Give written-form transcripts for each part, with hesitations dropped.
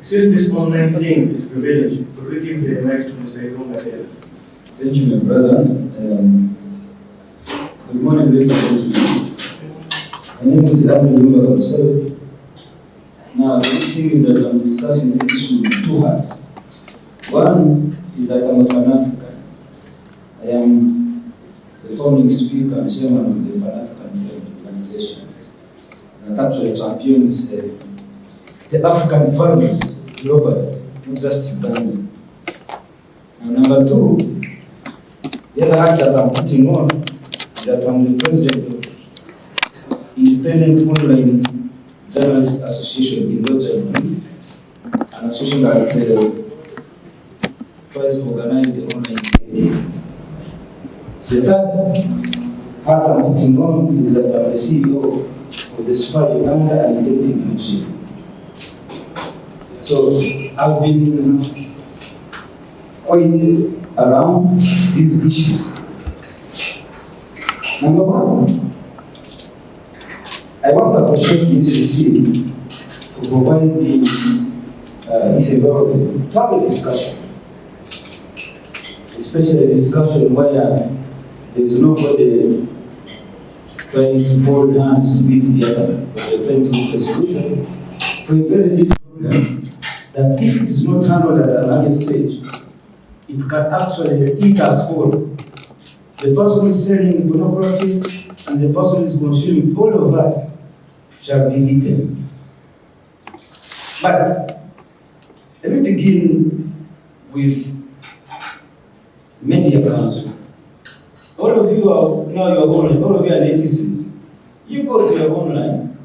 Since this online thing is prevailing, could we give the mic to Mr. Irumba here? Thank you, my brother. Good morning, ladies and gentlemen. My name is Media-Irumba. Now, the thing is that I'm discussing this issue with two hearts. One is that I'm a Pan-African. I am the founding speaker and chairman of the Pan-African organization. That actually champions the African families globally, not just Uganda. And number two, the other act that I'm putting on is that I'm the president of Independent Online Journalists Association in Vulgar, an association that tries to organize the online media. The third part I'm putting on is that I'm the CEO of the SPA Uganda and Detective Museum. So I've been quite around these issues. Number one, I want to appreciate UCC for providing this environment to have a discussion, especially a discussion where there's nobody trying to fold hands to beat the other, but they're trying to reach a solution for a very big problem that if it is not handled at an early stage, it can actually eat us all. The person who is selling pornography and the person who is consuming, all of us shall be eaten. But let me begin with Media Council. All of you are now your online, all of you are netizens. You go to your online,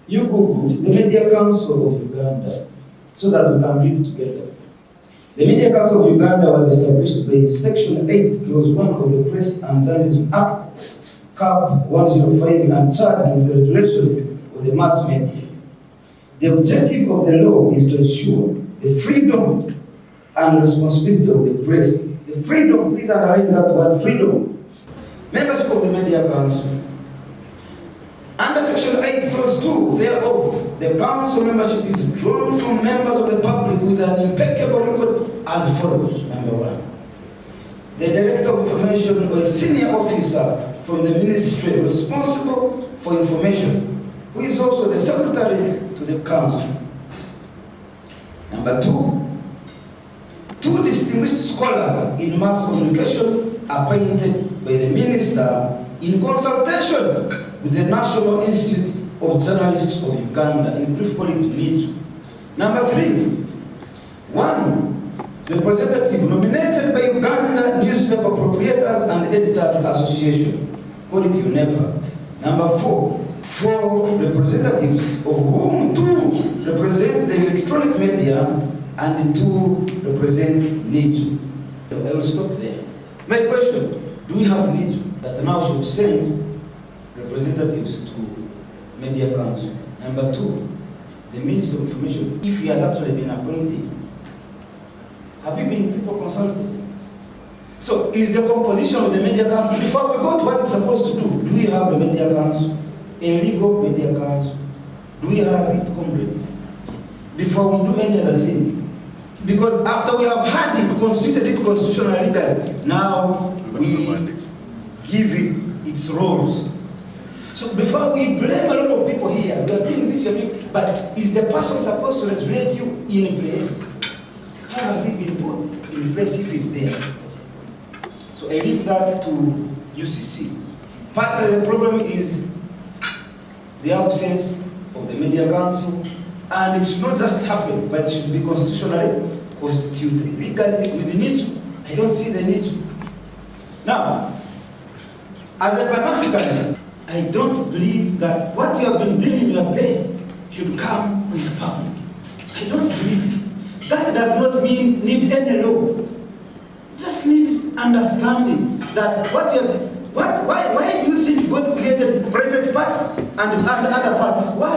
you Google the Media Council of Uganda so that we can read together. The Media Council of Uganda was established by Section 8, Clause 1 of the Press and Journalism Act, Cap 105, and charged with the regulation of the mass media. The objective of the law is to ensure the freedom and responsibility of the press. The freedom, please underline that word, freedom. Membership of the Media Council. Under Section 8, Clause 2 thereof, the Council membership is drawn from members of the public with an impeccable record as follows. Number one, the Director of Information or a senior officer from the ministry responsible for information, who is also the Secretary to the Council. Number two, two distinguished scholars in mass communication appointed by the Minister in consultation with the National Institute of Journalists of Uganda, in brief call it NIJU. Number three, one representative nominated by Uganda Newspaper Proprietors and Editors Association, call it UNEPA. Number four, four representatives, of whom two represent the electronic media and two represent NIJU. I will stop there. My question, do we have NIJU that now should send representatives to Media Council? Number two, the Minister of Information, if he has actually been appointed, have you been people consulted? So is the composition of the Media Council, before we go to what it's supposed to do we have a Media Council, a legal Media Council? Do we have it, comrades? Before we do any other thing? Because after we have had it, constituted it constitutionally legal, now we give it its roles. So before we blame a lot of people here, we are doing this, but is the person supposed to regulate you in place? How has it been put in place if it's there? So I leave that to UCC. Part of the problem is the absence of the Media Council, and it should not just happen, but it should be constitutionally constituted. Legally, with the NIJU, I don't see the NIJU. Now, as a Pan-African, I don't believe that what you have been doing in your bed should come with the public. I don't believe it. That does not mean need any law. It just needs understanding that why do you think God created private parts and other parts? Why?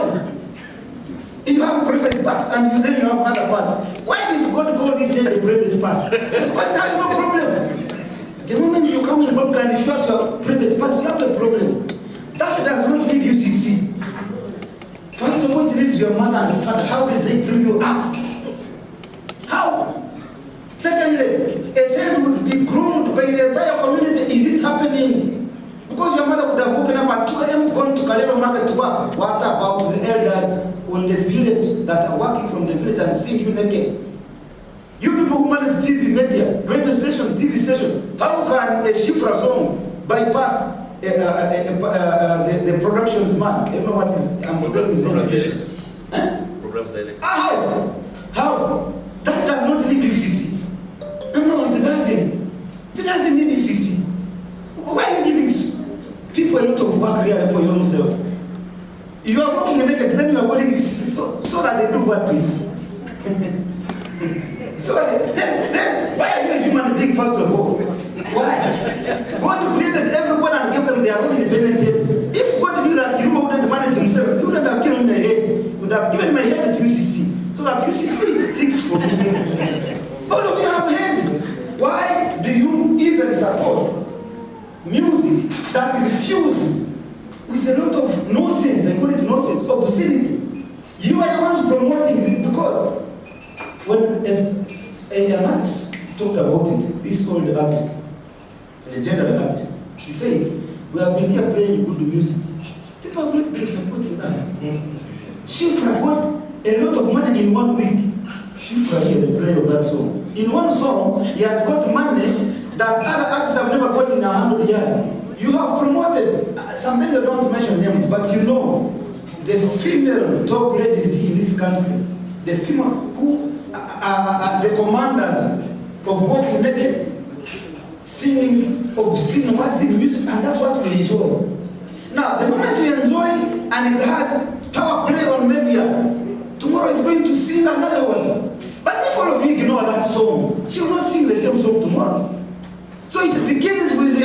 If you have private parts and then you have other parts, why did God call this a private part? Because there is no problem. The moment you come in Vulgar and show us your private parts, you have a problem. That does not need UCC. First of all, it needs your mother and father. How did they bring you up? child would be groomed by the entire community. Is it happening? Because your mother would have woken up at 2 a.m. gone to Kalero Market to work. What about the elders on the village that are working from the village and seeing you naked? You people who manage TV media, radio station, TV station, how can a Shifra song bypass the productions man? I don't know what is, I'm forgetting his name. Programs dialect. How? That does not need UCC. No, it doesn't. It doesn't need UCC. Why are you giving people a lot of work really for yourself? You are working naked, then you are calling UCC so that they do what to you. So then, why are you a human being first of all? Why? God created everyone and gave them their own independent heads. If God knew that you wouldn't manage himself, he wouldn't have given me a head. He would have given my head to UCC, so that UCC thinks for me. All of you have heads. Why do you even support music that is fused with a lot of nonsense? I call it nonsense, obscenity. You are the ones promoting it because when an artist talked about it, this old artist, a legendary artist, he said, we have been here playing good music. People have not been supporting us. Shifra got a lot of money in 1 week. Shifra here, the player of that song. In one song, he has got money that other artists have never got in 100 years. You have promoted, sometimes I don't mention names, but you know, the female top ladies in this country, the female who are the commanders of walking naked, singing obscene words in music, and that's what we enjoy. Now, the moment we enjoy and it has power play on media, tomorrow is going to sing another one. But if all of you ignore that song, she will not sing the same song tomorrow. So it begins with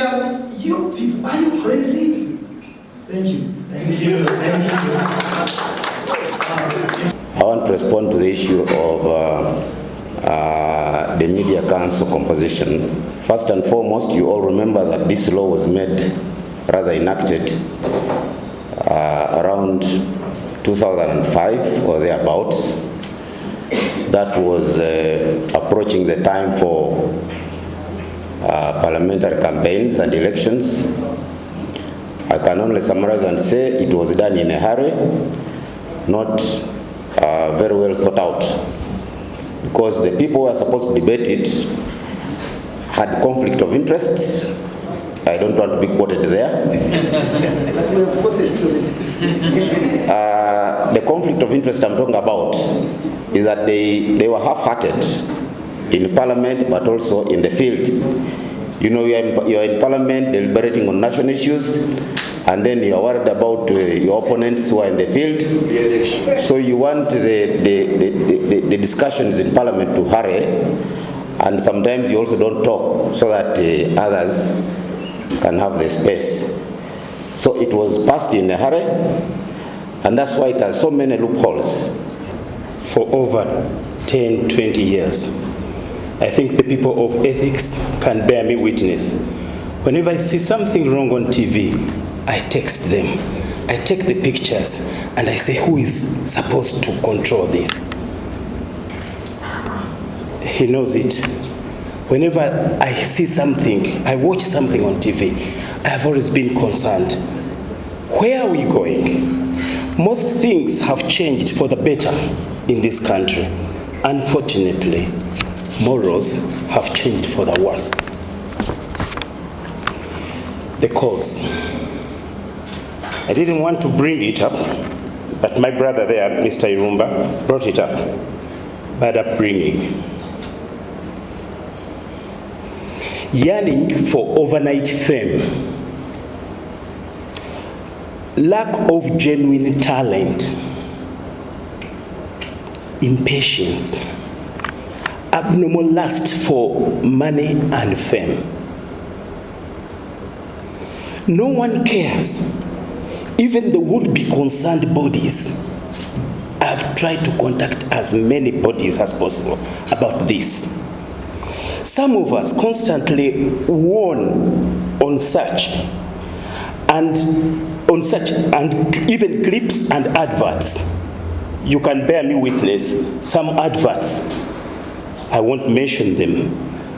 you people, are you crazy? Thank you. Thank you. Thank you. I want to respond to the issue of the Media Council composition. First and foremost, you all remember that this law was made, rather enacted, around 2005 or thereabouts. That was approaching the time for parliamentary campaigns and elections. I can only summarize and say it was done in a hurry, not very well thought out, because the people who are supposed to debate it had conflict of interest. I don't want to be quoted there. The conflict of interest I'm talking about is that they were half-hearted in parliament, but also in the field. You know, you are in parliament deliberating on national issues, and then you are worried about your opponents who are in the field. So you want the discussions in parliament to hurry, and sometimes you also don't talk so that others can have the space. So it was passed in a hurry, and that's why it has so many loopholes. For over 10, 20 years, I think the people of ethics can bear me witness. Whenever I see something wrong on TV, I text them. I take the pictures and I say, who is supposed to control this? He knows it. Whenever I see something, I watch something on TV, I have always been concerned. Where are we going? Most things have changed for the better in this country. Unfortunately, morals have changed for the worst. The cause. I didn't want to bring it up, but my brother there, Mr. Irumba, brought it up. Bad upbringing. Yearning for overnight fame. Lack of genuine talent. Impatience. Abnormal lust for money and fame. No one cares. Even the would-be concerned bodies. I've tried to contact as many bodies as possible about this. Some of us constantly warn on such and even clips and adverts. You can bear me witness, some adverts, I won't mention them,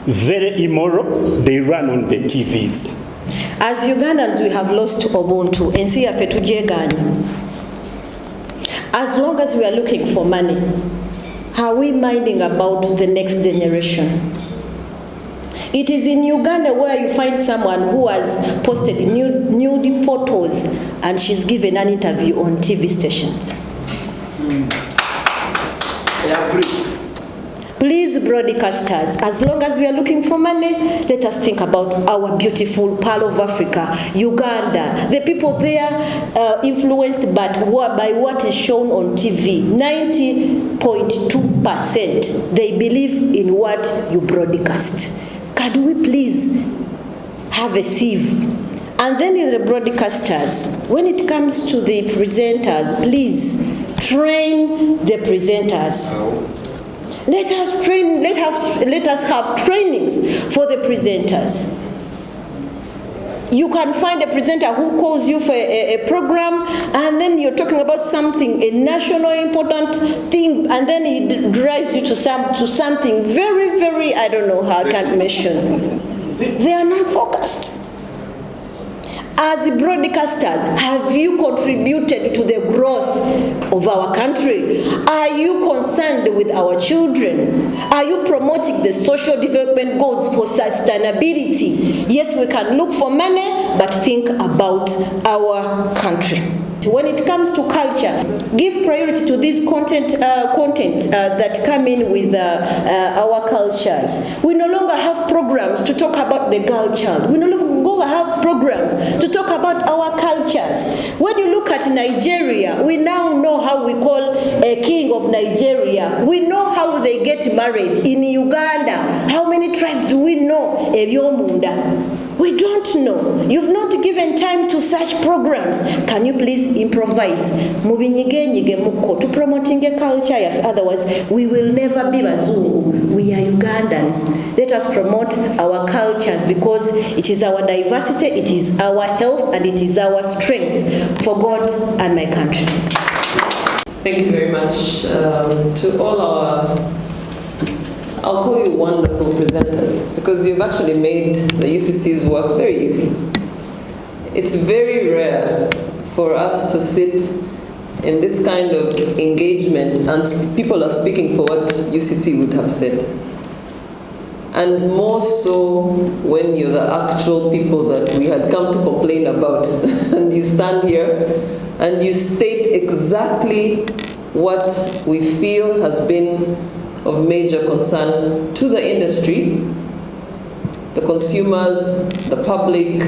very immoral, they run on the TVs. As Ugandans, we have lost Ubuntu. As long as we are looking for money, are we minding about the next generation? It is in Uganda where you find someone who has posted nude photos and she's given an interview on TV stations. I agree. Please, broadcasters, as long as we are looking for money, let us think about our beautiful pearl of Africa, Uganda. The people there influenced by what is shown on TV. 90.2% they believe in what you broadcast. Can we please have a sieve? And then in the broadcasters, when it comes to the presenters, please train the presenters. Let us have trainings for the presenters. You can find a presenter who calls you for a program, and then you're talking about something, a national important thing, and then he drives you to something very, very, I don't know how I can't mention. They are not focused. As broadcasters, have you contributed to the growth of our country? Are you concerned with our children? Are you promoting the social development goals for sustainability? Yes, we can look for money, but think about our country. When it comes to culture, give priority to these content that come in with our cultures. We no longer have programs to talk about the girl child. We no longer have programs to talk about our cultures. When you look at Nigeria, we now know how we call a king of Nigeria. We know how they get married. In Uganda, how many tribes do we know? We don't know. You've not given time to such programs. Can you please improvise? To promoting a culture, otherwise we will never be Bazungu. We are Ugandans. Let us promote our cultures because it is our diversity, it is our health, and it is our strength for God and my country. Thank you very much to all our, I'll call you wonderful presenters, because you've actually made the UCC's work very easy. It's very rare for us to sit in this kind of engagement and people are speaking for what UCC would have said. And more so when you're the actual people that we had come to complain about. And you stand here and you state exactly what we feel has been of major concern to the industry, the consumers, the public,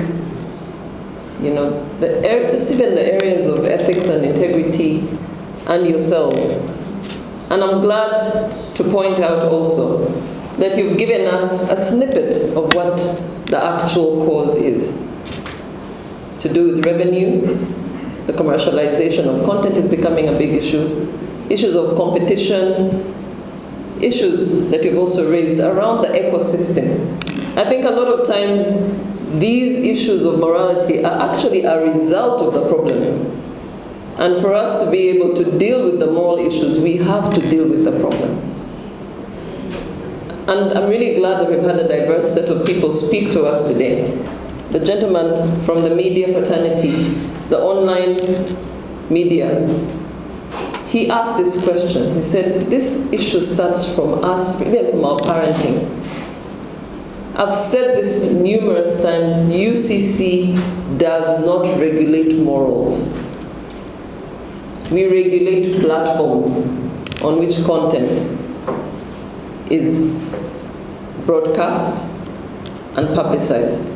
you know, just even the areas of ethics and integrity, and yourselves. And I'm glad to point out also that you've given us a snippet of what the actual cause is. To do with revenue, the commercialization of content is becoming a big issue, issues of competition, issues that you've also raised around the ecosystem. I think a lot of times these issues of morality are actually a result of the problem. And for us to be able to deal with the moral issues, we have to deal with the problem. And I'm really glad that we've had a diverse set of people speak to us today. The gentleman from the media fraternity, the online media, he asked this question. He said, this issue starts from us, even from our parenting. I've said this numerous times, UCC does not regulate morals. We regulate platforms on which content is broadcast and publicized.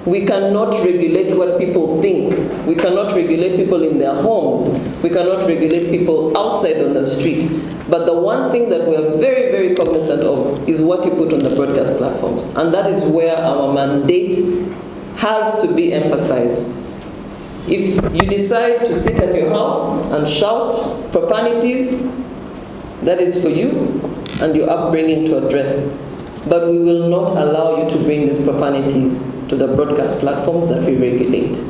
We cannot regulate what people think. We cannot regulate people in their homes. We cannot regulate people outside on the street. But the one thing that we are very, very cognizant of is what you put on the broadcast platforms. And that is where our mandate has to be emphasized. If you decide to sit at your house and shout profanities, that is for you and your upbringing to address. But we will not allow you to bring these profanities to the broadcast platforms that we regulate.